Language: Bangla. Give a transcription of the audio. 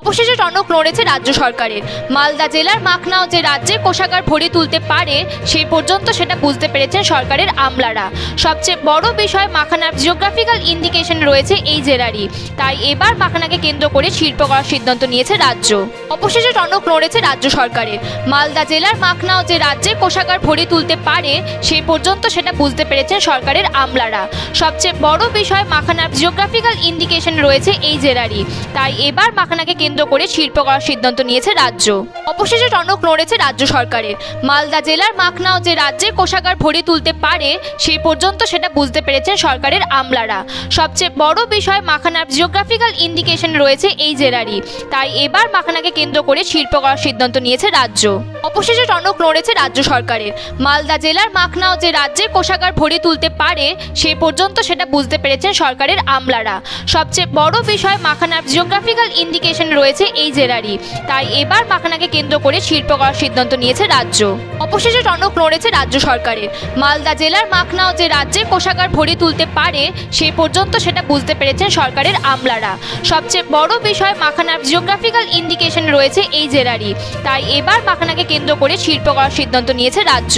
অবশেষে টনক নড়েছে রাজ্য সরকারের। মালদা জেলার মাখনাও যে রাজ্যের কোষাগার ভরিয়ে তুলতে পারে সেই পর্যন্ত সেটা বুঝতে পেরেছেন সরকারের আমলারা। সবচেয়ে বড় বিষয়, মাখানার জিওগ্রাফিক্যাল ইন্ডিকেশন রয়েছে এই জেলারই, তাই এবার মাখানাকে কেন্দ্র করে শিল্প করার সিদ্ধান্ত নিয়েছে রাজ্য। অবশেষে টনক নড়েছে রাজ্য সরকারের। মালদা জেলার মাখনাও যে রাজ্যের কোষাগার ভরিয়ে তুলতে পারে সেই পর্যন্ত সেটা বুঝতে পেরেছেন সরকারের আমলারা। সবচেয়ে বড় বিষয়, মাখানার জিওগ্রাফিক্যাল ইন্ডিকেশন রয়েছে এই জেলারই, তাই এবার মাখানাকে কেন্দ্র করে শিল্প করার সিদ্ধান্ত নিয়েছে রাজ্য। অবশেষে টনক নড়েছে রাজ্য সরকারের। মালদা জেলার মাখনাও যে রাজ্যের কোষাগার ভরিয়ে তুলতে পারে সেই পর্যন্ত সেটা বুঝতে পেরেছেন সরকারের আমলারা। সবচেয়ে বড় বিষয়, মাখানার জিওগ্রাফিক্যাল ইন্ডিকেশন রয়েছে এই জেলারই, তাই এবার মাখানাকে কেন্দ্র করে শিল্প করার সিদ্ধান্ত নিয়েছে রাজ্য। অবশেষে টনক নড়েছে রাজ্য সরকারের। মালদা জেলার মাখনাও যে রাজ্যের কোষাগার ভরিয়ে তুলতে পারে সেই পর্যন্ত সেটা বুঝতে পেরেছেন সরকারের আমলারা। সবচেয়ে বড় বিষয়, মাখানার জিওগ্রাফিক্যাল ইন্ডিকেশন রয়েছে এই জেলারই, তাই এবার মাখানাকে কেন্দ্র করে শিল্প করার সিদ্ধান্ত নিয়েছে রাজ্য। অবশেষে টনক নড়েছে রাজ্য সরকারের। মালদা জেলার মাখনাও যে রাজ্যের কোষাগার ভরিয়ে তুলতে পারে সেই পর্যন্ত সেটা বুঝতে পেরেছেন সরকারের আমলারা। সবচেয়ে বড় বিষয়, মাখানার জিওগ্রাফিক্যাল ইন্ডিকেশন রয়েছে এই জেলারই, তাই এবার মাখানাকে কেন্দ্র করে শিল্প করার সিদ্ধান্ত নিয়েছে রাজ্য।